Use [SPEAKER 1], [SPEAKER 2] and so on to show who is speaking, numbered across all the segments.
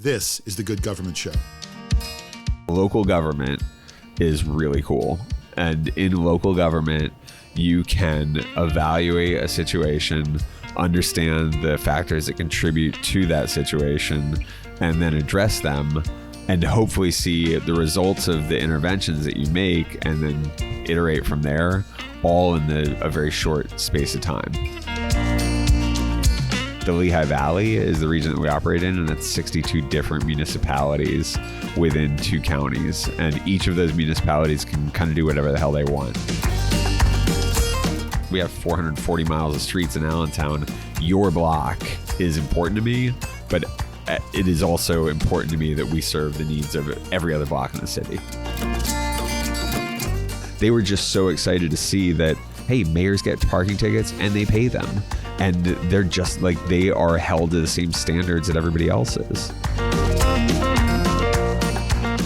[SPEAKER 1] This is the Good Government Show.
[SPEAKER 2] Local government is really cool. And in local government, you can evaluate a situation, understand the factors that contribute to that situation, and then address them, and hopefully see the results of the interventions that you make, and then iterate from there, all in a very short space of time. The Lehigh Valley is the region that we operate in, and it's 62 different municipalities within 2 counties. And each of those municipalities can kind of do whatever the hell they want. We have 440 miles of streets in Allentown. Your block is important to me, but it is also important to me that we serve the needs of every other block in the city. They were just so excited to see that, hey, mayors get parking tickets and they pay them. And they're just like, they are held to the same standards that everybody else is.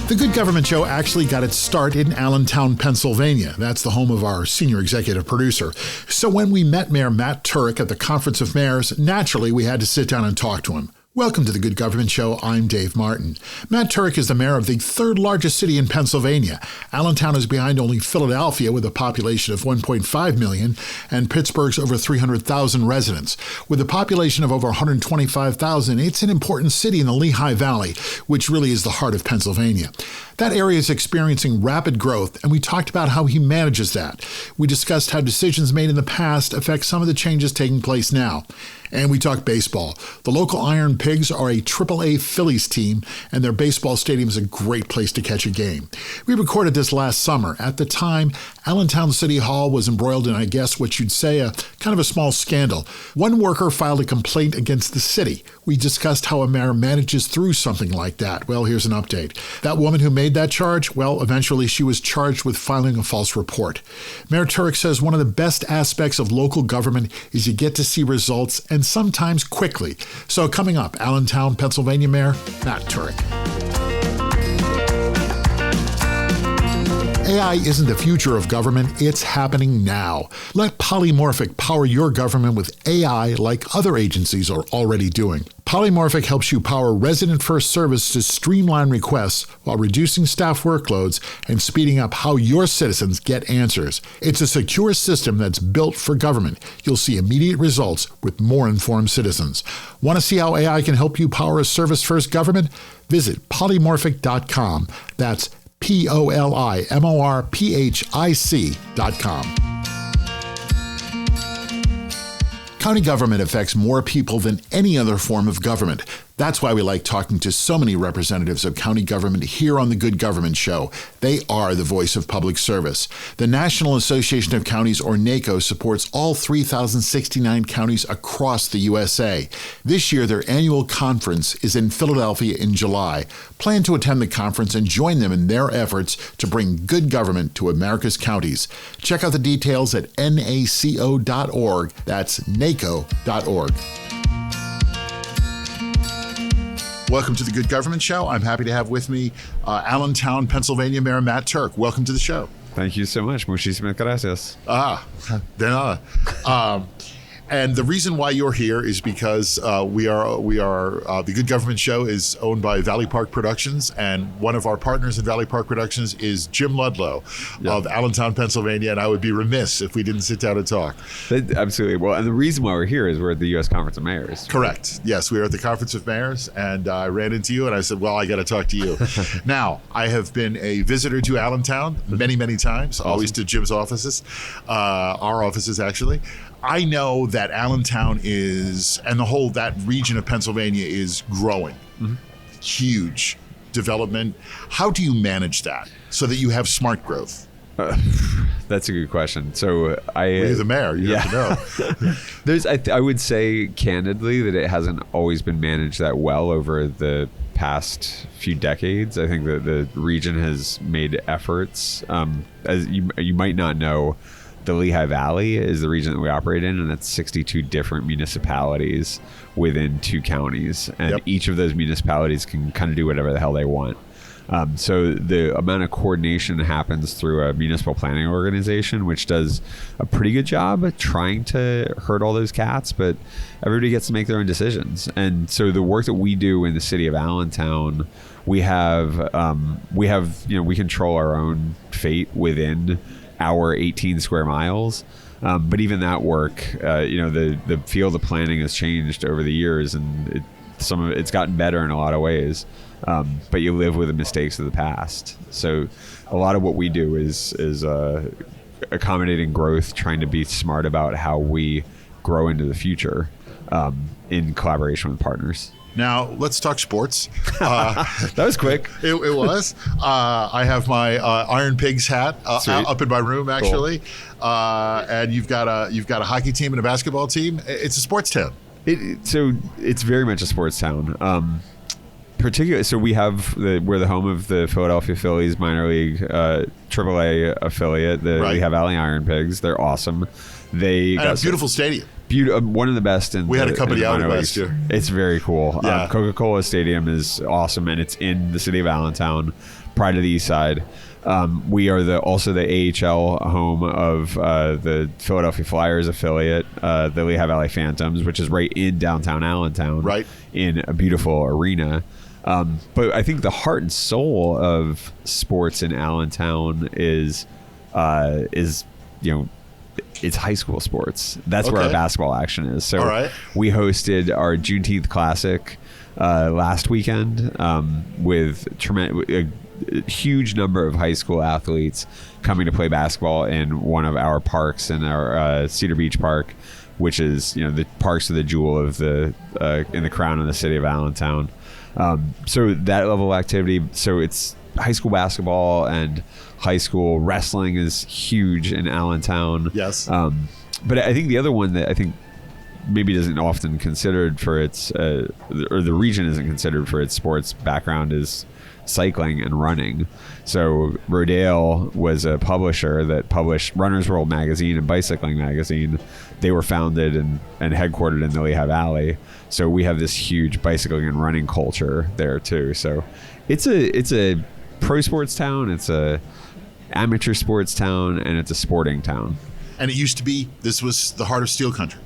[SPEAKER 1] The Good Government Show actually got its start in Allentown, Pennsylvania. That's the home of our senior executive producer. So when we met Mayor Matt Turek at the Conference of Mayors, naturally we had to sit down and talk to him. Welcome to the Good Government Show. I'm Dave Martin. Matt Turek is the mayor of the 3rd largest city in Pennsylvania. Allentown is behind only Philadelphia with a population of 1.5 million and Pittsburgh's over 300,000 residents. With a population of over 125,000, it's an important city in the Lehigh Valley, which really is the heart of Pennsylvania. That area is experiencing rapid growth, and we talked about how he manages that. We discussed how decisions made in the past affect some of the changes taking place now. And we talked baseball. The local Iron Pigs are a AAA Phillies team, and their baseball stadium is a great place to catch a game. We recorded this last summer. At the time, Allentown City Hall was embroiled in, I guess, what you'd say a kind of a small scandal. One worker filed a complaint against the city. We discussed how a mayor manages through something like that. Well, here's an update. That woman who made that charge, well, eventually she was charged with filing a false report. Mayor Turek says one of the best aspects of local government is you get to see results, and sometimes quickly. So coming up, Allentown, Pennsylvania Mayor Matt Turek. AI isn't the future of government, it's happening now. Let Polimorphic power your government with AI like other agencies are already doing. Polimorphic helps you power resident-first service to streamline requests while reducing staff workloads and speeding up how your citizens get answers. It's a secure system that's built for government. You'll see immediate results with more informed citizens. Want to see how AI can help you power a service-first government? Visit polymorphic.com. That's polymorphic.com. County government affects more people than any other form of government. That's why we like talking to so many representatives of county government here on the Good Government Show. They are the voice of public service. The National Association of Counties, or NACO, supports all 3,069 counties across the USA. This year, their annual conference is in Philadelphia in July. Plan to attend the conference and join them in their efforts to bring good government to America's counties. Check out the details at naco.org. That's naco.org. Welcome to the Good Government Show. I'm happy to have with me Allentown, Pennsylvania Mayor Matt Turek. Welcome to the show.
[SPEAKER 2] Thank you so much. Muchísimas gracias.
[SPEAKER 1] De nada. And the reason why you're here is because we are the Good Government Show is owned by Valley Park Productions, and one of our partners in Valley Park Productions is Jim Ludlow of Allentown, Pennsylvania, and I would be remiss if we didn't sit down and talk.
[SPEAKER 2] Absolutely. Well, and the reason why we're here is we're at the U.S. Conference of Mayors.
[SPEAKER 1] Correct. Yes, we are at the Conference of Mayors, and I ran into you, and I said, well, I got to talk to you. Now, I have been a visitor to Allentown many, many times, always to Jim's offices, our offices, actually. I know that Allentown is, and that region of Pennsylvania is growing. Mm-hmm. Huge development. How do you manage that so that you have smart growth?
[SPEAKER 2] That's a good question. So
[SPEAKER 1] you're the mayor. You have to know.
[SPEAKER 2] I would say candidly that it hasn't always been managed that well over the past few decades. I think that the region has made efforts. As you might not know, the Lehigh Valley is the region that we operate in, and that's 62 different municipalities within 2 counties. And each of those municipalities can kind of do whatever the hell they want. So the amount of coordination happens through a municipal planning organization, which does a pretty good job at trying to herd all those cats, but everybody gets to make their own decisions. And so the work that we do in the city of Allentown, we control our own fate within our 18 square miles. But even that work, the field of planning has changed over the years, and it's gotten better in a lot of ways. But you live with the mistakes of the past. So a lot of what we do is accommodating growth, trying to be smart about how we grow into the future in collaboration with partners.
[SPEAKER 1] Now, let's talk sports.
[SPEAKER 2] That was quick.
[SPEAKER 1] It was. I have my Iron Pigs hat up in my room, actually. Cool. And you've got a hockey team and a basketball team. It's a sports town.
[SPEAKER 2] So it's very much a sports town. Particularly, so we're the home of the Philadelphia Phillies minor league AAA affiliate, the Lehigh Valley Iron Pigs. They're awesome. They got
[SPEAKER 1] a beautiful stadium.
[SPEAKER 2] One of the best in.
[SPEAKER 1] We had a company out last year.
[SPEAKER 2] It's very cool.
[SPEAKER 1] Yeah.
[SPEAKER 2] Coca-Cola Stadium is awesome, and it's in the city of Allentown, pride of the East Side. We are also the AHL home of the Philadelphia Flyers affiliate, the Lehigh Valley Phantoms, which is right in downtown Allentown, right in a beautiful arena. But I think the heart and soul of sports in Allentown is it's high school sports. That's where our basketball action is. So we hosted our Juneteenth Classic last weekend with a huge number of high school athletes coming to play basketball in one of our parks in our Cedar Beach Park, which is the parks are the jewel of in the crown of the city of Allentown. So that level of activity. So it's high school basketball and high school wrestling is huge in Allentown.
[SPEAKER 1] Yes.
[SPEAKER 2] But I think the other one that I think maybe isn't often considered for its, or the region isn't considered for its sports background is cycling and running. So Rodale was a publisher that published Runner's World magazine and Bicycling magazine. They were founded and headquartered in the Lehigh Valley. So we have this huge bicycling and running culture there too. So it's a pro sports town, it's a amateur sports town, and it's a sporting town.
[SPEAKER 1] And it used to be, this was the heart of steel country.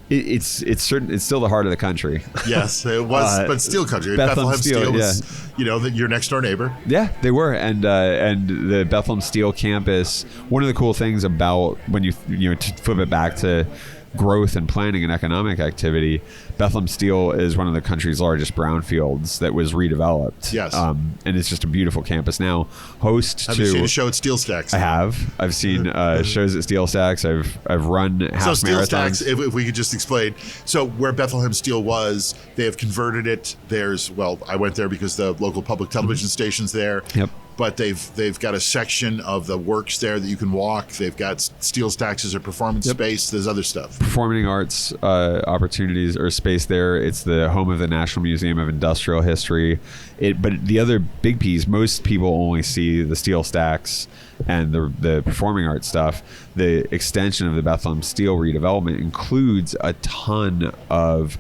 [SPEAKER 2] It's still the heart of the country.
[SPEAKER 1] Yes, it was, but steel country. Bethlehem Steel was, your next door neighbor.
[SPEAKER 2] Yeah, they were, and the Bethlehem Steel campus. One of the cool things about when you to flip it back to growth and planning and economic activity, Bethlehem Steel is one of the country's largest brownfields that was redeveloped.
[SPEAKER 1] Yes.
[SPEAKER 2] And it's just a beautiful campus now. Have
[SPEAKER 1] you seen a show at Steel Stacks?
[SPEAKER 2] I have. I've seen shows at Steel Stacks. I've run half marathons. So Steel Stacks,
[SPEAKER 1] if we could just explain. So where Bethlehem Steel was, they have converted it. I went there because the local public television station's there.
[SPEAKER 2] Yep.
[SPEAKER 1] But they've got a section of the works there that you can walk. They've got Steel Stacks as a performance space. There's other stuff.
[SPEAKER 2] Performing arts opportunities or space there. It's the home of the National Museum of Industrial History. But the other big piece, most people only see the Steel Stacks and the performing arts stuff. The extension of the Bethlehem Steel redevelopment includes a ton of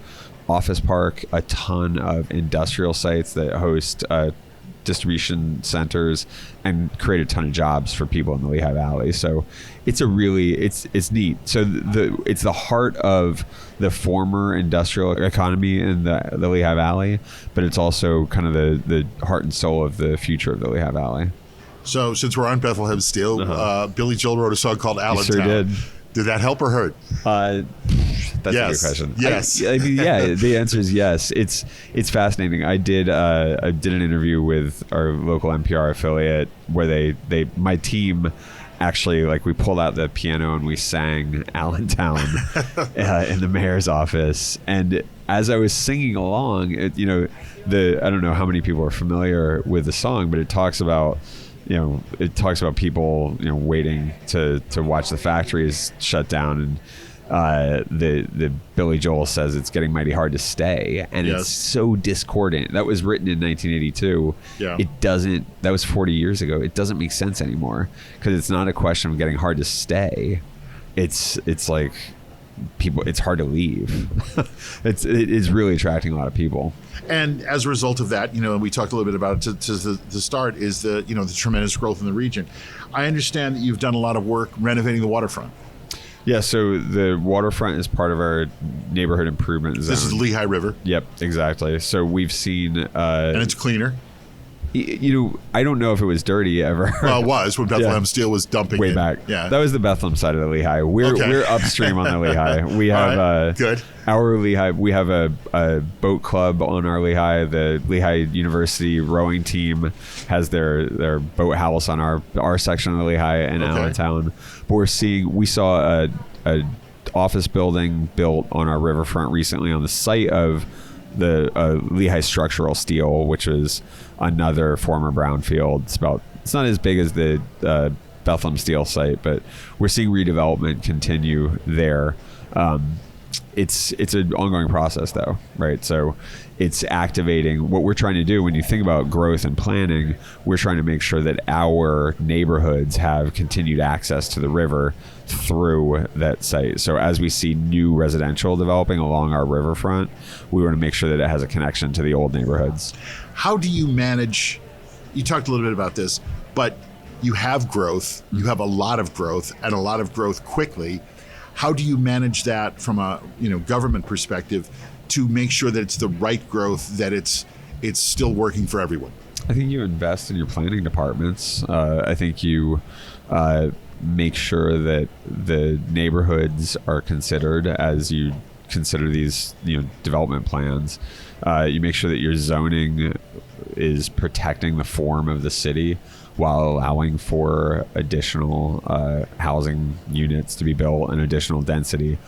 [SPEAKER 2] office park, a ton of industrial sites that host distribution centers and create a ton of jobs for people in the Lehigh Valley. So it's it's neat. So it's the heart of the former industrial economy in the Lehigh Valley, but it's also kind of the heart and soul of the future of the Lehigh Valley.
[SPEAKER 1] So since we're on Bethlehem Steel, Billy Joel wrote a song called Allentown.
[SPEAKER 2] He sure did.
[SPEAKER 1] Did that help or hurt?
[SPEAKER 2] That's a good question.
[SPEAKER 1] Yes.
[SPEAKER 2] The answer is yes. It's fascinating. I did an interview with our local NPR affiliate where my team actually, we pulled out the piano and we sang Allentown in the mayor's office. And as I was singing along, I don't know how many people are familiar with the song, but it talks about people, waiting to watch the factories shut down, and the Billy Joel says it's getting mighty hard to stay, and it's so discordant. That was written in 1982. Yeah. That was 40 years ago. It doesn't make sense anymore because it's not a question of getting hard to stay. It's like people, it's hard to leave. It is really attracting a lot of people.
[SPEAKER 1] And as a result of that, and we talked a little bit about it to the start, is the tremendous growth in the region. I understand that you've done a lot of work renovating the waterfront.
[SPEAKER 2] Yeah, so the waterfront is part of our neighborhood improvement zone.
[SPEAKER 1] This is Lehigh River.
[SPEAKER 2] Yep, exactly. So we've seen...
[SPEAKER 1] and it's cleaner.
[SPEAKER 2] I don't know if it was dirty ever.
[SPEAKER 1] Well, it was when Bethlehem Steel was dumping
[SPEAKER 2] way
[SPEAKER 1] it.
[SPEAKER 2] back.
[SPEAKER 1] Yeah,
[SPEAKER 2] that was the Bethlehem side of the Lehigh. We're upstream on the Lehigh. We have
[SPEAKER 1] good.
[SPEAKER 2] Our Lehigh. We have a boat club on our Lehigh. The Lehigh University rowing team has their boat house on our section of the Lehigh in Allentown. But we saw a office building built on our riverfront recently on the site of the Lehigh Structural Steel, which was another former brownfield. It's not as big as the Bethlehem Steel site, but we're seeing redevelopment continue there. It's an ongoing process though, right? So it's activating what we're trying to do. When you think about growth and planning, we're trying to make sure that our neighborhoods have continued access to the river through that site. So as we see new residential developing along our riverfront, we want to make sure that it has a connection to the old neighborhoods.
[SPEAKER 1] How do you manage, you talked a little bit about this, but you have growth, you have a lot of growth, and a lot of growth quickly. How do you manage that from a government perspective to make sure that it's the right growth, that it's still working for everyone?
[SPEAKER 2] I think you invest in your planning departments. I think you make sure that the neighborhoods are considered as you consider these development plans. You make sure that your zoning is protecting the form of the city while allowing for additional housing units to be built and additional density.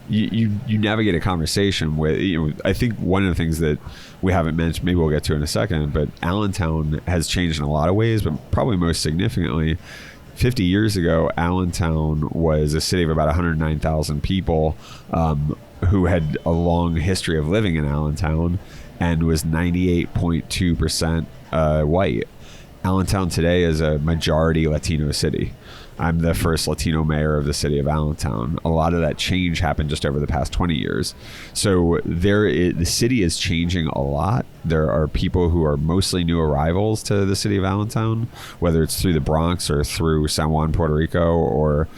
[SPEAKER 2] You navigate a conversation with, I think one of the things that we haven't mentioned, maybe we'll get to in a second, but Allentown has changed in a lot of ways, but probably most significantly, 50 years ago, Allentown was a city of about 109,000 people who had a long history of living in Allentown and was 98.2% white. Allentown today is a majority Latino city. I'm the first Latino mayor of the city of Allentown. A lot of that change happened just over the past 20 years. So the city is changing a lot. There are people who are mostly new arrivals to the city of Allentown, whether it's through the Bronx or through San Juan, Puerto Rico, or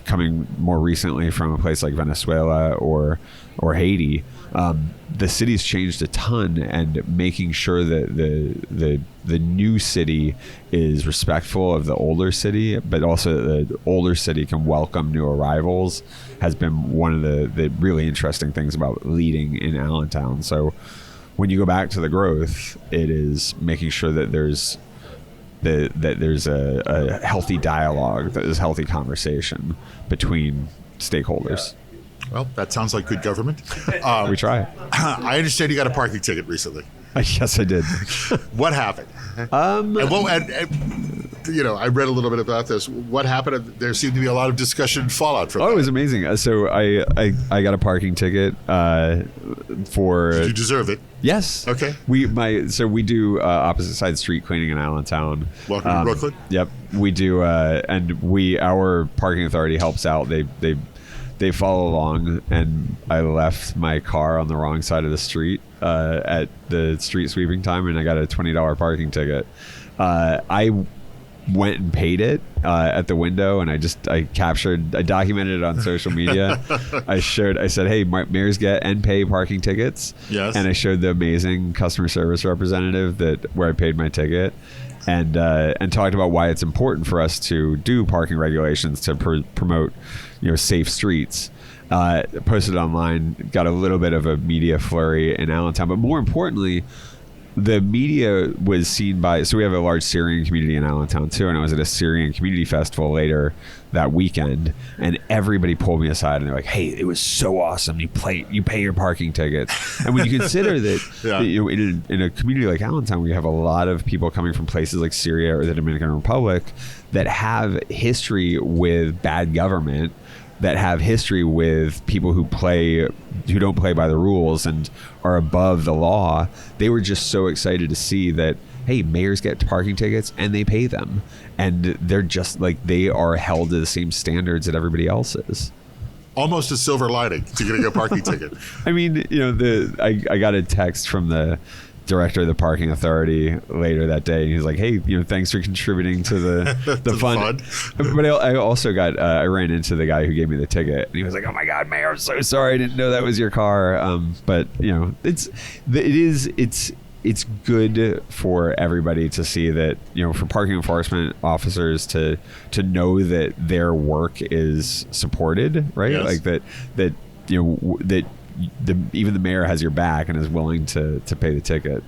[SPEAKER 2] coming more recently from a place like Venezuela or Haiti. The city's changed a ton, and making sure that the new city is respectful of the older city, but also the older city can welcome new arrivals, has been one of the really interesting things about leading in Allentown. So when you go back to the growth, it is making sure that there's a healthy dialogue, that there's healthy conversation between stakeholders.
[SPEAKER 1] Well, that sounds like good government.
[SPEAKER 2] We try.
[SPEAKER 1] I understand you got a parking ticket recently.
[SPEAKER 2] Yes, I did.
[SPEAKER 1] What happened? I read a little bit about this. What happened? There seemed to be a lot of discussion and fallout from that.
[SPEAKER 2] It was amazing. So I got a parking ticket for...
[SPEAKER 1] Did you deserve it?
[SPEAKER 2] Yes.
[SPEAKER 1] Okay.
[SPEAKER 2] We do opposite side street cleaning in Allentown.
[SPEAKER 1] Welcome to Brooklyn.
[SPEAKER 2] Yep. We do, and our parking authority helps out. They follow along, and I left my car on the wrong side of the street at the street sweeping time, and I got a $20 parking ticket. I went and paid it at the window, and I documented it on social media. I said, hey, mayors get and pay parking tickets.
[SPEAKER 1] Yes. And
[SPEAKER 2] I showed the amazing customer service representative where I paid my ticket. And talked about why it's important for us to do parking regulations to promote, safe streets. Posted online, got a little bit of a media flurry in Allentown, but more importantly, the media was seen by, so we have a large Syrian community in Allentown too, and I was at a Syrian community festival later that weekend, and everybody pulled me aside and they're like, hey, it was so awesome, you pay your parking tickets. And when you consider that in a community like Allentown, we have a lot of people coming from places like Syria or the Dominican Republic that have history with bad government, that have history with people who don't play by the rules and are above the law. They were just so excited to see that, hey, mayors get parking tickets and they pay them, and they're just like, they are held to the same standards that everybody else is.
[SPEAKER 1] Almost a silver lining to getting a parking ticket.
[SPEAKER 2] I mean, I got a text from the director of the parking authority later that day. He was like, "Hey, thanks for contributing to the fund." But I also I ran into the guy who gave me the ticket, and he was like, "Oh my God, Mayor, I'm so sorry. I didn't know that was your car." But it's good for everybody to see that, for parking enforcement officers to know that their work is supported, right?
[SPEAKER 1] Yes.
[SPEAKER 2] Like that even the mayor has your back and is willing to pay the ticket.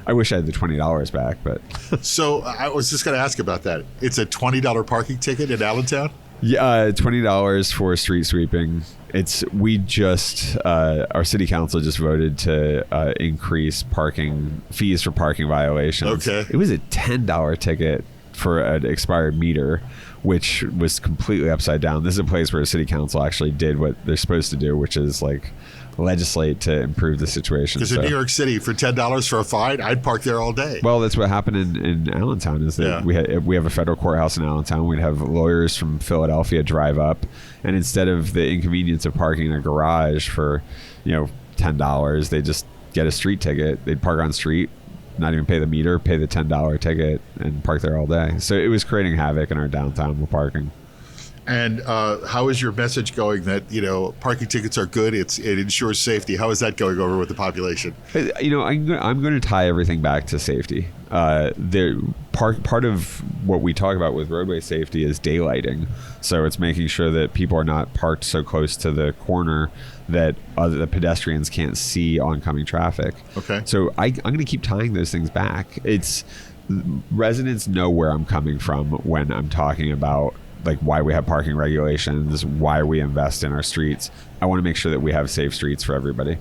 [SPEAKER 2] I wish I had the $20 back, but
[SPEAKER 1] So I was just going to ask about that. It's a $20 parking ticket in Allentown?
[SPEAKER 2] yeah, $20 for street sweeping. Our city council just voted to increase parking fees for parking violations.
[SPEAKER 1] Okay.
[SPEAKER 2] It was a $10 ticket for an expired meter, which was completely upside down. This is a place where the city council actually did what they're supposed to do, which is like legislate to improve the situation.
[SPEAKER 1] Because in New York City, for $10 for a fine, I'd park there all day.
[SPEAKER 2] Well, that's what happened in Allentown. Is that we have a federal courthouse in Allentown. We'd have lawyers from Philadelphia drive up, and instead of the inconvenience of parking in a garage for $10, they just get a street ticket. They'd park on the street, not even pay the meter, pay the $10 ticket, and park there all day. So it was creating havoc in our downtown with parking.
[SPEAKER 1] And how is your message going that, parking tickets are good, it ensures safety? How is that going over with the population?
[SPEAKER 2] I'm going to tie everything back to safety. Part of what we talk about with roadway safety is daylighting. So it's making sure that people are not parked so close to the corner that the pedestrians can't see oncoming traffic. Okay. So I'm going to keep tying those things back. Residents know where I'm coming from when I'm talking about like why we have parking regulations, why we invest in our streets. I want to make sure that we have safe streets for everybody.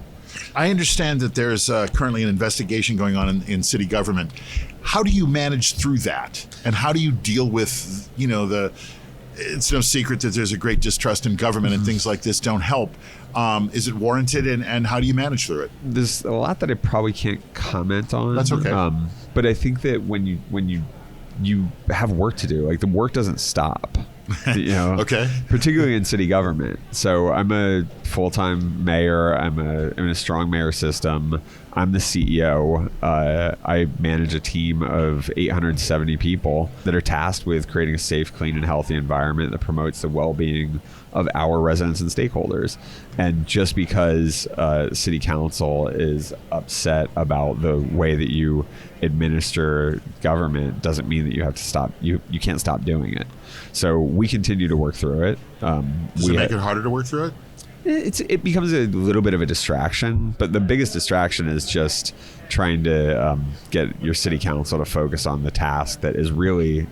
[SPEAKER 1] I understand that there's currently an investigation going on in city government. How do you manage through that? And how do you deal with, it's no secret that there's a great distrust in government and things like this don't help. Is it warranted, and how do you manage through it?
[SPEAKER 2] There's a lot that I probably can't comment on.
[SPEAKER 1] That's okay.
[SPEAKER 2] But I think that when you have work to do, like the work doesn't stop.
[SPEAKER 1] Okay.
[SPEAKER 2] Particularly in city government. So I'm a full-time mayor. I'm in a strong mayor system. I'm the CEO. I manage a team of 870 people that are tasked with creating a safe, clean, and healthy environment that promotes the well-being of our residents and stakeholders. And just because city council is upset about the way that you administer government doesn't mean that you have to stop. You can't stop doing it. So we continue to work through it.
[SPEAKER 1] Does it make it harder to work through it?
[SPEAKER 2] It becomes a little bit of a distraction, but the biggest distraction is just trying to get your city council to focus on the task that is really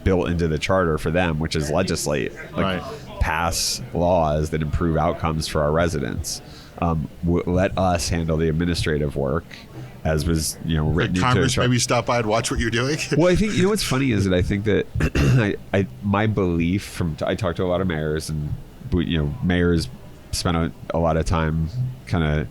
[SPEAKER 2] built into the charter for them, which is legislate, pass laws that improve outcomes for our residents. Let us handle the administrative work, as was written into
[SPEAKER 1] Congress. Maybe stop by and watch what you're doing.
[SPEAKER 2] Well, I think what's funny is that I think that my belief I talk to a lot of mayors, and mayors spend a lot of time kind of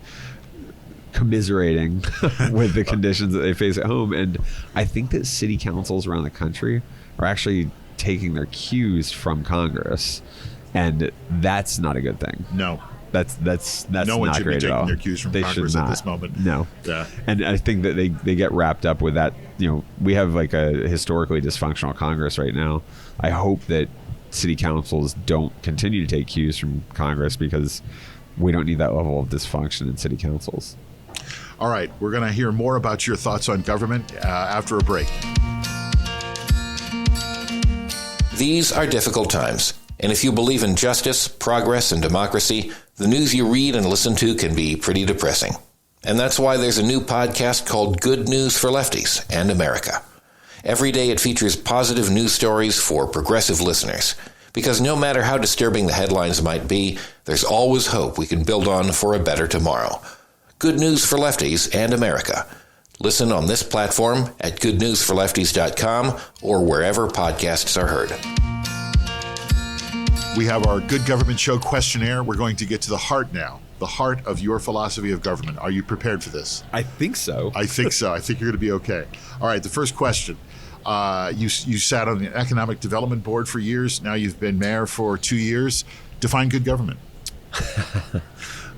[SPEAKER 2] commiserating with the conditions that they face at home, and I think that city councils around the country are actually taking their cues from Congress, and that's not a good thing.
[SPEAKER 1] No.
[SPEAKER 2] That's
[SPEAKER 1] no one
[SPEAKER 2] not
[SPEAKER 1] should
[SPEAKER 2] great
[SPEAKER 1] be
[SPEAKER 2] at all.
[SPEAKER 1] taking their cues from Congress at this moment.
[SPEAKER 2] No.
[SPEAKER 1] Yeah.
[SPEAKER 2] And I think that they get wrapped up with that. We have like a historically dysfunctional Congress right now. I hope that city councils don't continue to take cues from Congress, because we don't need that level of dysfunction in city councils.
[SPEAKER 1] All right. We're going to hear more about your thoughts on government after a break.
[SPEAKER 3] These are difficult times. And if you believe in justice, progress, and democracy, the news you read and listen to can be pretty depressing. And that's why there's a new podcast called Good News for Lefties and America. Every day it features positive news stories for progressive listeners. Because no matter how disturbing the headlines might be, there's always hope we can build on for a better tomorrow. Good News for Lefties and America. Listen on this platform at goodnewsforlefties.com or wherever podcasts are heard.
[SPEAKER 1] We have our Good Government Show questionnaire. We're going to get to the heart now, the heart of your philosophy of government. Are you prepared for this?
[SPEAKER 2] I think so.
[SPEAKER 1] I think so. I think you're going to be okay. All right, the first question. You sat on the Economic Development Board for years. Now you've been mayor for 2 years. Define good government.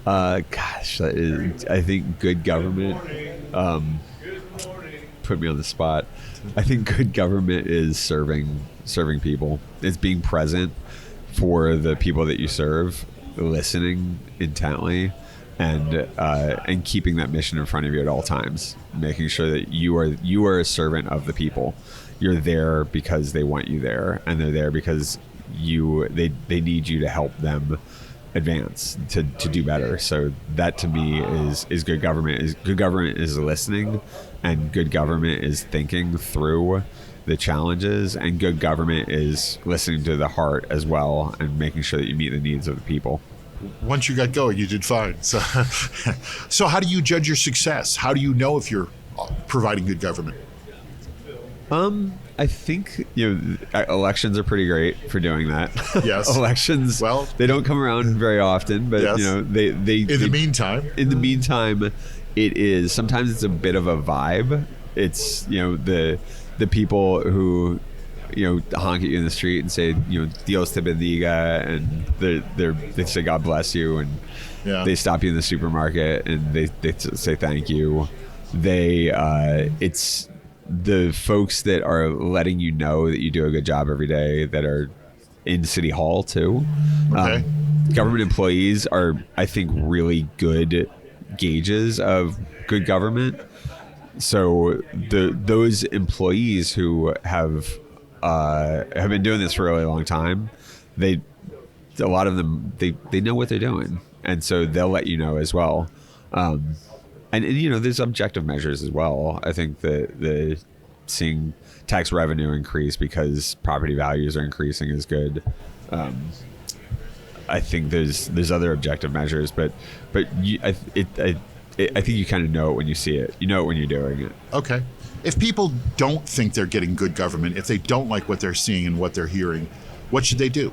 [SPEAKER 2] Gosh, I think good government. Put me on the spot. I think good government is serving people. It's being present for the people that you serve, listening intently, and keeping that mission in front of you at all times. Making sure that you are a servant of the people. You're there because they want you there, and they're there because they need you to help them advance to do better. So that to me is good government. Good government is listening, and good government is thinking through the challenges, and good government is listening to the heart as well and making sure that you meet the needs of the people.
[SPEAKER 1] Once you got going, you did fine. So how do you judge your success? How do you know if you're providing good government?
[SPEAKER 2] I think elections are pretty great for doing that.
[SPEAKER 1] Yes.
[SPEAKER 2] Elections, well, they don't come around very often, but
[SPEAKER 1] yes.
[SPEAKER 2] They
[SPEAKER 1] In the meantime,
[SPEAKER 2] it is sometimes it's a bit of a vibe. It's the people who honk at you in the street and say Dios te bendiga, and they say God bless you, and they stop you in the supermarket and they say thank you. It's the folks that are letting you know that you do a good job every day, that are in City Hall too.
[SPEAKER 1] Okay.
[SPEAKER 2] Government employees are, I think, really good gauges of good government. So those employees who have been doing this for a really long time, a lot of them they know what they're doing, and so they'll let you know as well. And there's objective measures as well. I think that the seeing tax revenue increase because property values are increasing is good. I think there's other objective measures, but I think you kind of know it when you see it. You know it when you're doing it.
[SPEAKER 1] Okay. If people don't think they're getting good government, if they don't like what they're seeing and what they're hearing, what should they do?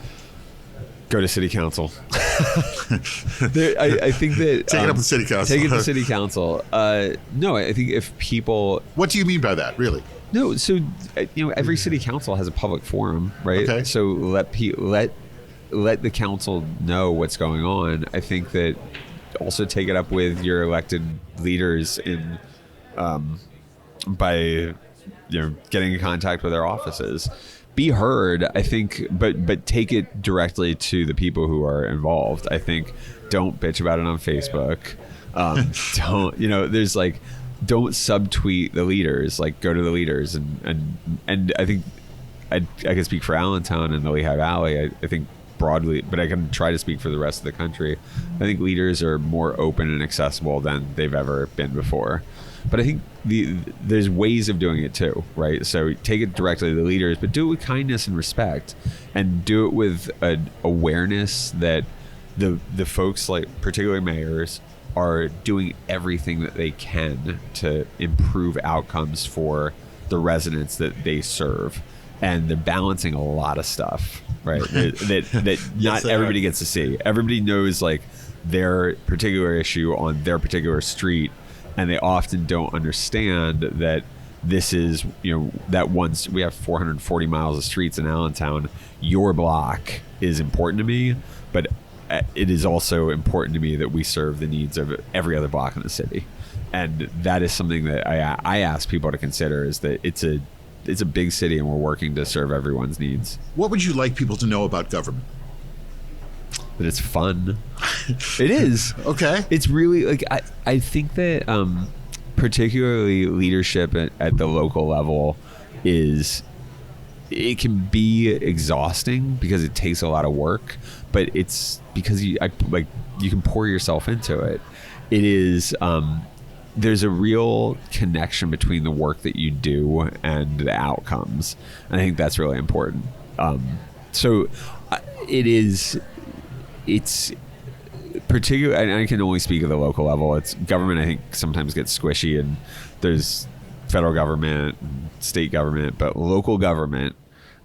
[SPEAKER 2] Go to city council. I think that
[SPEAKER 1] take it up to city council.
[SPEAKER 2] Take it to city council. No, I think if people.
[SPEAKER 1] What do you mean by that, really?
[SPEAKER 2] No, so every city council has a public forum, right? Okay. So let the council know what's going on. I think that also take it up with your elected leaders in by getting in contact with their offices. Be heard, I think, but take it directly to the people who are involved. I think don't bitch about it on Facebook. Don't subtweet the leaders. Like, go to the leaders, and I think I can speak for Allentown and the Lehigh Valley. I think broadly, but I can try to speak for the rest of the country. I think leaders are more open and accessible than they've ever been before. But I think there's ways of doing it too, right? So take it directly to the leaders, but do it with kindness and respect, and do it with an awareness that the folks, like particularly mayors, are doing everything that they can to improve outcomes for the residents that they serve. And they're balancing a lot of stuff, right? that not everybody gets to see. Everybody knows like their particular issue on their particular street, and they often don't understand that this is, that once we have 440 miles of streets in Allentown, your block is important to me, but it is also important to me that we serve the needs of every other block in the city. And that is something that I ask people to consider, is that it's a big city and we're working to serve everyone's needs.
[SPEAKER 1] What would you like people to know about government?
[SPEAKER 2] That it's fun. It is.
[SPEAKER 1] Okay.
[SPEAKER 2] It's really like, I think that particularly leadership at the local level it can be exhausting because it takes a lot of work, but it's because you can pour yourself into it. It is, there's a real connection between the work that you do and the outcomes. And I think that's really important. It's particular, and I can only speak at the local level. It's government, I think, sometimes gets squishy, and there's federal government, state government, but local government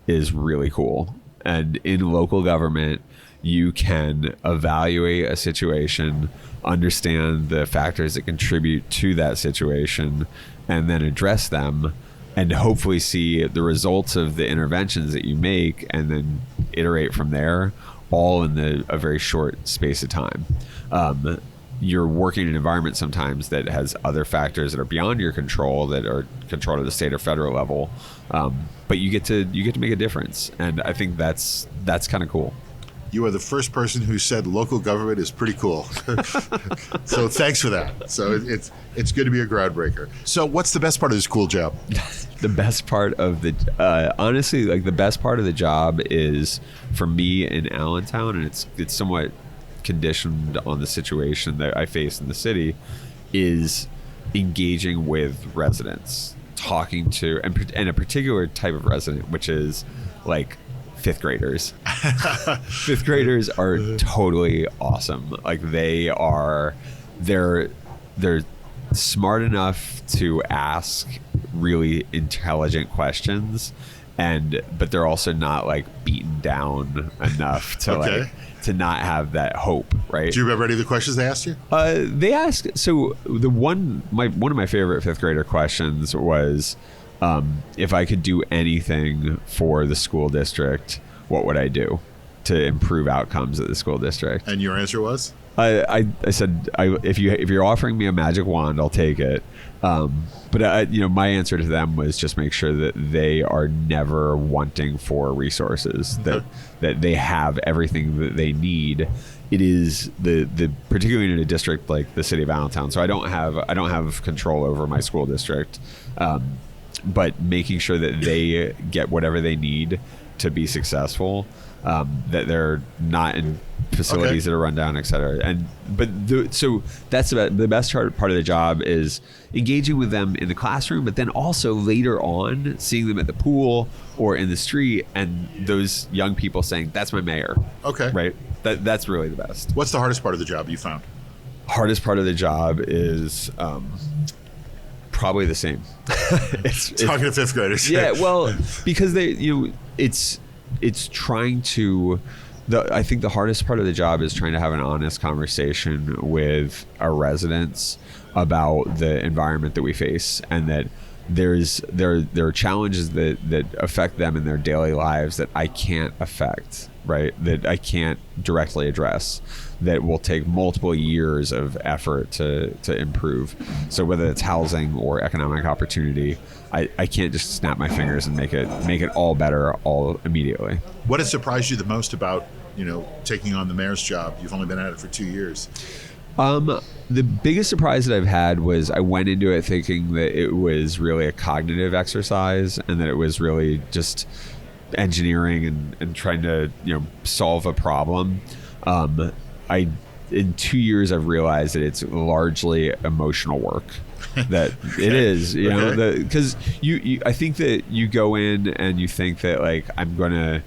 [SPEAKER 2] is really cool. And in local government, you can evaluate a situation, understand the factors that contribute to that situation, and then address them, and hopefully see the results of the interventions that you make, and then iterate from there, all in a very short space of time. You're working in an environment sometimes that has other factors that are beyond your control, that are controlled at the state or federal level, but you get to make a difference, and I think that's kind of cool.
[SPEAKER 1] You are the first person who said local government is pretty cool. So thanks for that. So it's good to be a groundbreaker. So what's the best part of this cool job?
[SPEAKER 2] The best part of the honestly, like the best part of the job is for me in Allentown, and it's somewhat conditioned on the situation that I face in the city, is engaging with residents, talking to and a particular type of resident, which is like fifth graders. Fifth graders are totally awesome. Like they're smart enough to ask really intelligent questions, but they're also not like beaten down enough to
[SPEAKER 1] okay.
[SPEAKER 2] to not have that hope, right?
[SPEAKER 1] Do you remember any of the questions they asked you?
[SPEAKER 2] They asked. So one of my favorite fifth grader questions was, if I could do anything for the school district, what would I do to improve outcomes at the school district?
[SPEAKER 1] And your answer was?
[SPEAKER 2] I said, if you're offering me a magic wand, I'll take it. But my answer to them was just make sure that they are never wanting for resources,
[SPEAKER 1] Okay.
[SPEAKER 2] that they have everything that they need. It is the particularly in a district like the city of Allentown. So I don't have control over my school district, but making sure that they get whatever they need to be successful, that they're not in facilities
[SPEAKER 1] Okay.
[SPEAKER 2] that are run down, et cetera. So that's the best part of the job is engaging with them in the classroom, but then also later on seeing them at the pool or in the street, and those young people saying, "That's my mayor."
[SPEAKER 1] Okay.
[SPEAKER 2] Right. That's really the best.
[SPEAKER 1] What's the hardest part of the job you found?
[SPEAKER 2] Hardest part of the job is probably the same. it's
[SPEAKER 1] Talking to fifth graders.
[SPEAKER 2] yeah, well, because it's trying to. I think the hardest part of the job is trying to have an honest conversation with our residents about the environment that we face, and that there are challenges that affect them in their daily lives that I can't affect, right? That I can't directly address, that will take multiple years of effort to improve. So whether it's housing or economic opportunity, I can't just snap my fingers and make it all better all immediately.
[SPEAKER 1] What has surprised you the most about, taking on the mayor's job? You've only been at it for 2 years.
[SPEAKER 2] The biggest surprise that I've had was I went into it thinking that it was really a cognitive exercise, and that it was really just engineering and trying to solve a problem. In 2 years I've realized that it's largely emotional work. That it is, because I think that you go in and you think that like I'm gonna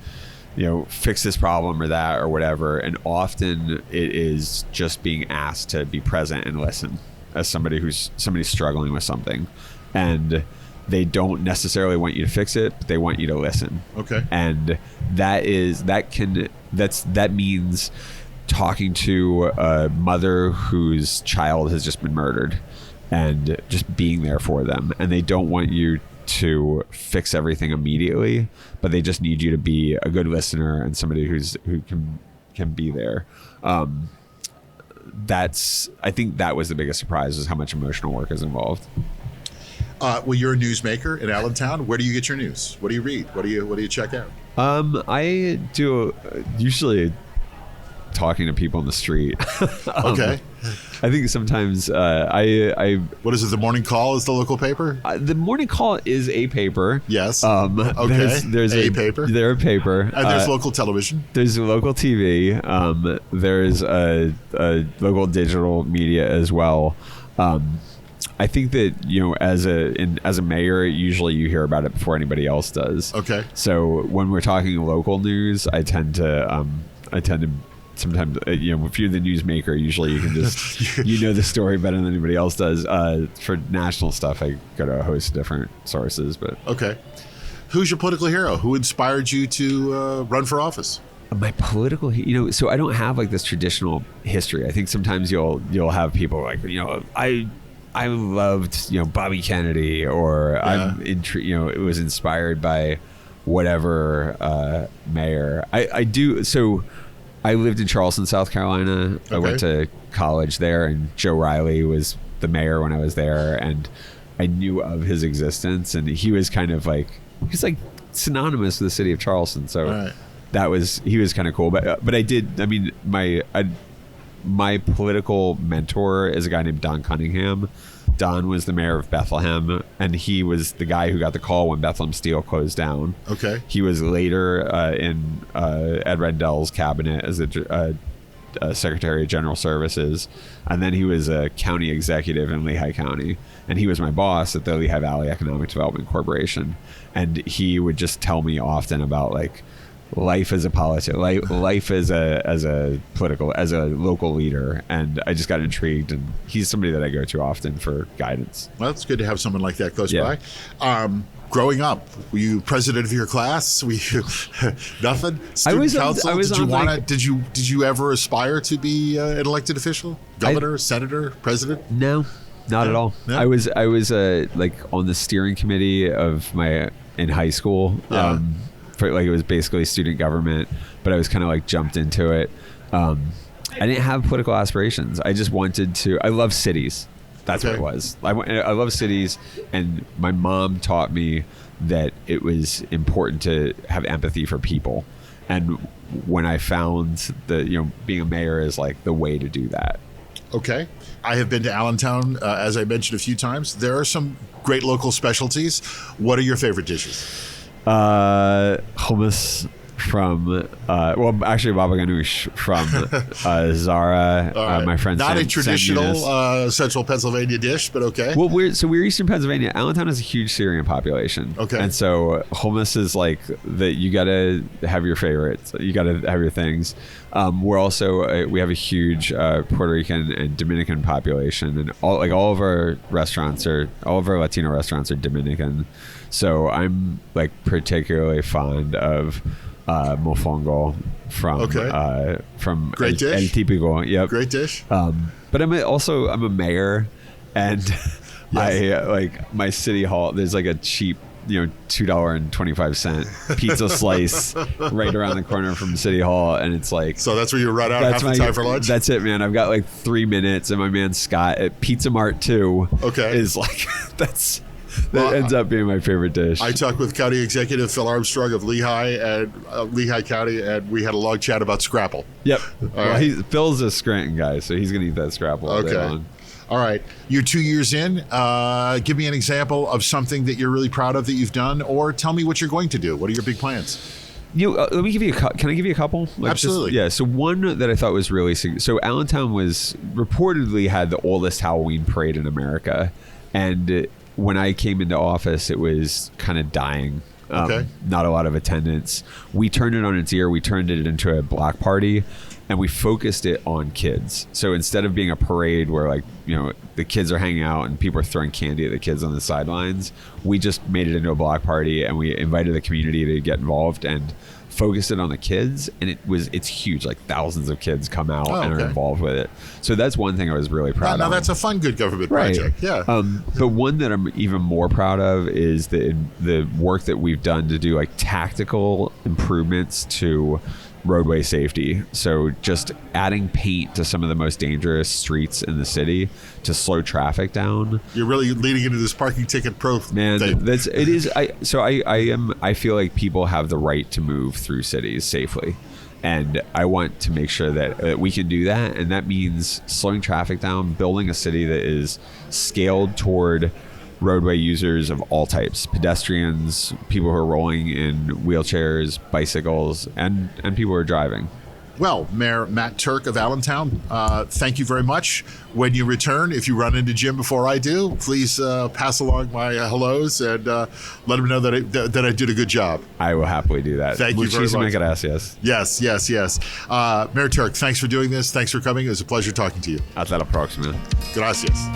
[SPEAKER 2] fix this problem or that or whatever, and often it is just being asked to be present and listen as somebody's struggling with something, and they don't necessarily want you to fix it, but they want you to listen.
[SPEAKER 1] Okay.
[SPEAKER 2] And that means talking to a mother whose child has just been murdered and just being there for them, and they don't want you to fix everything immediately, but they just need you to be a good listener and somebody who can be there. I think that was the biggest surprise, is how much emotional work is involved.
[SPEAKER 1] Well, you're a newsmaker in Allentown. Where do you get your news? What do you read? What do you check out?
[SPEAKER 2] I do usually talking to people in the street.
[SPEAKER 1] Okay.
[SPEAKER 2] I think sometimes I
[SPEAKER 1] What is it? The Morning Call is the local paper?
[SPEAKER 2] the Morning Call is a paper.
[SPEAKER 1] Yes.
[SPEAKER 2] Okay. There's
[SPEAKER 1] a paper.
[SPEAKER 2] They're a paper.
[SPEAKER 1] And there's local television.
[SPEAKER 2] There's a local TV. There's a local digital media as well. I think that as a mayor, usually you hear about it before anybody else does.
[SPEAKER 1] Okay.
[SPEAKER 2] So when we're talking local news, I tend to sometimes, if you're the newsmaker, usually you can just, the story better than anybody else does. For national stuff, I go to a host of different sources, but.
[SPEAKER 1] Okay. Who's your political hero? Who inspired you to run for office?
[SPEAKER 2] My political, so I don't have like this traditional history. I think sometimes you'll have people like, I loved, Bobby Kennedy, or I'm intrigued, it was inspired by whatever mayor. I do. So I lived in Charleston, South Carolina. I went to college there, and Joe Riley was the mayor when I was there, and I knew of his existence, and he was kind of like, he's like synonymous with the city of Charleston. So he was kind of cool. But I did, I mean, my political mentor is a guy named Don Cunningham. Don was the mayor of Bethlehem, and he was the guy who got the call when Bethlehem Steel closed down. Okay. He was later in Ed Rendell's cabinet as a Secretary of General Services, and then he was a county executive in Lehigh County, and he was my boss at the Lehigh Valley Economic Development Corporation, and he would just tell me often about like life as a politician, life as a local leader, and I just got intrigued, and he's somebody that I go to often for guidance.
[SPEAKER 1] Well, it's good to have someone like that close by. Growing up, were you president of your class? Were you nothing? Student council? Did you ever aspire to be an elected official? Governor, senator, president?
[SPEAKER 2] No, not at all. No? I was like on the steering committee in high school. It was basically student government, but I was kind of like jumped into it. I didn't have political aspirations. I just wanted to. I love cities. That's what it was. I love cities, and my mom taught me that it was important to have empathy for people. And when I found that, being a mayor is like the way to do that. Okay.
[SPEAKER 1] I have been to Allentown, as I mentioned a few times. There are some great local specialties. What are your favorite dishes?
[SPEAKER 2] Hummus from actually baba ganoush from Zara.
[SPEAKER 1] Right.
[SPEAKER 2] My friend,
[SPEAKER 1] not a traditional central Pennsylvania dish, but okay.
[SPEAKER 2] Well, we're Eastern Pennsylvania. Allentown has a huge Syrian population. Okay, and so hummus is like that. You gotta have your favorites. You gotta have your things. We're also we have a huge Puerto Rican and Dominican population, and all of our Latino restaurants are Dominican. So I'm like particularly fond of mofongo from
[SPEAKER 1] great dish.
[SPEAKER 2] El Típico. Yep.
[SPEAKER 1] Great dish.
[SPEAKER 2] But I'm a mayor, and I like my city hall. There's like a cheap, $2.25 pizza slice right around the corner from City Hall, and it's like,
[SPEAKER 1] so that's where you run out half the time for lunch.
[SPEAKER 2] That's it, man. I've got like 3 minutes, and my man Scott at Pizza Mart 2 is like that ends up being my favorite dish.
[SPEAKER 1] I talked with County Executive Phil Armstrong of Lehigh County, and we had a long chat about Scrapple.
[SPEAKER 2] Yep. Phil's a Scranton guy, so he's going to eat that Scrapple all day long.
[SPEAKER 1] All right. You're 2 years in. Give me an example of something that you're really proud of that you've done, or tell me what you're going to do. What are your big plans?
[SPEAKER 2] Let me give you can I give you a couple?
[SPEAKER 1] Absolutely.
[SPEAKER 2] So one that I thought was really so Allentown reportedly had the oldest Halloween parade in America, and when I came into office, it was kind of dying. Not a lot of attendance. We turned it on its ear. We turned it into a block party, and we focused it on kids. So instead of being a parade where the kids are hanging out and people are throwing candy at the kids on the sidelines, we just made it into a block party, and we invited the community to get involved and focused it on the kids, and it's huge. Like thousands of kids come out and are involved with it. So that's one thing I was really proud of.
[SPEAKER 1] Now that's a fun, good government project. Yeah.
[SPEAKER 2] But one that I'm even more proud of is the work that we've done to do like tactical improvements to roadway safety. So just adding paint to some of the most dangerous streets in the city to slow traffic down.
[SPEAKER 1] You're really leading into this parking ticket pro
[SPEAKER 2] man thing. I feel like people have the right to move through cities safely, and I want to make sure that we can do that, and that means slowing traffic down, building a city that is scaled toward roadway users of all types, pedestrians, people who are rolling in wheelchairs, bicycles, and people who are driving.
[SPEAKER 1] Well, Mayor Matt Turk of Allentown, thank you very much. When you return, if you run into Jim before I do, please pass along my hellos and let him know that I did a good job.
[SPEAKER 2] I will happly do that.
[SPEAKER 1] Thank you very much.
[SPEAKER 2] Gracias.
[SPEAKER 1] Yes. Mayor Turk, thanks for doing this. Thanks for coming. It was a pleasure talking to you.
[SPEAKER 2] Hasta la próxima.
[SPEAKER 1] Gracias.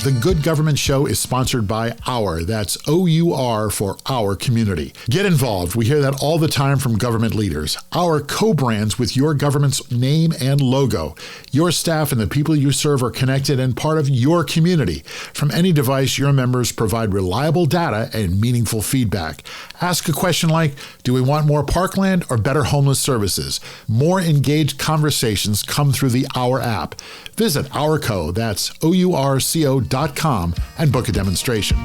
[SPEAKER 1] The Good Government Show is sponsored by Our. That's OUR for Our Community. Get involved. We hear that all the time from government leaders. Our co-brands with your government's name and logo. Your staff and the people you serve are connected and part of your community. From any device, your members provide reliable data and meaningful feedback. Ask a question like, do we want more parkland or better homeless services? More engaged conversations come through the Our app. Visit Ourco, that's OURCO.com, and book a demonstration.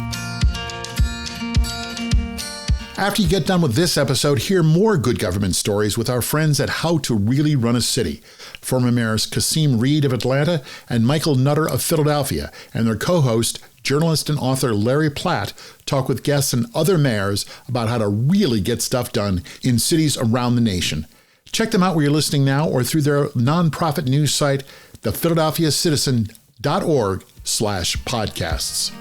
[SPEAKER 1] After you get done with this episode, hear more good government stories with our friends at How to Really Run a City. Former Mayors Kasim Reed of Atlanta and Michael Nutter of Philadelphia, and their co-host, journalist and author Larry Platt, talk with guests and other mayors about how to really get stuff done in cities around the nation. Check them out where you're listening now or through their nonprofit news site, thephiladelphiacitizen.org/podcasts.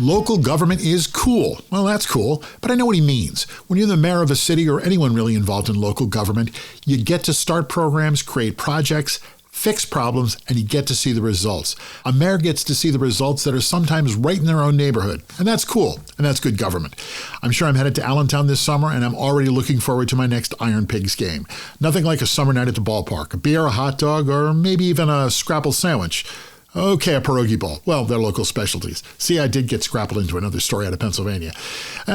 [SPEAKER 1] Local government is cool. Well, that's cool, but I know what he means. When you're the mayor of a city or anyone really involved in local government, you get to start programs, create projects, fix problems, and you get to see the results. A mayor gets to see the results that are sometimes right in their own neighborhood, and that's cool, and that's good government. I'm sure I'm headed to Allentown this summer, and I'm already looking forward to my next Iron Pigs game. Nothing like a summer night at the ballpark, a beer, a hot dog, or maybe even a scrapple sandwich. Okay, a pierogi bowl. Well, they're local specialties. See, I did get scrappled into another story out of Pennsylvania.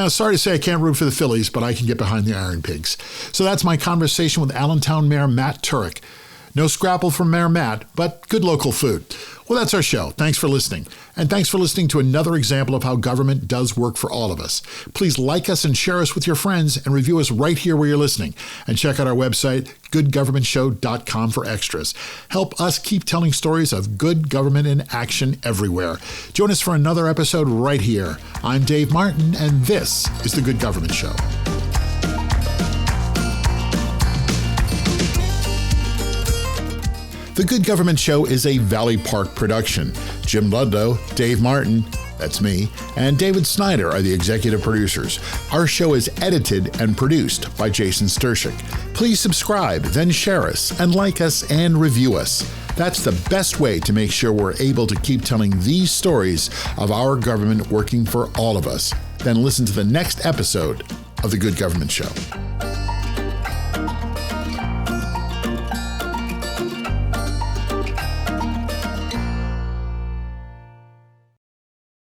[SPEAKER 1] Sorry to say I can't root for the Phillies, but I can get behind the Iron Pigs. So that's my conversation with Allentown Mayor Matt Turek. No scrapple from Mayor Matt, but good local food. Well, that's our show. Thanks for listening. And thanks for listening to another example of how government does work for all of us. Please like us and share us with your friends and review us right here where you're listening. And check out our website, goodgovernmentshow.com, for extras. Help us keep telling stories of good government in action everywhere. Join us for another episode right here. I'm Dave Martin, and this is The Good Government Show. The Good Government Show is a Valley Park production. Jim Ludlow, Dave Martin, that's me, and David Snyder are the executive producers. Our show is edited and produced by Jason Stershic. Please subscribe, then share us, and like us and review us. That's the best way to make sure we're able to keep telling these stories of our government working for all of us. Then listen to the next episode of The Good Government Show.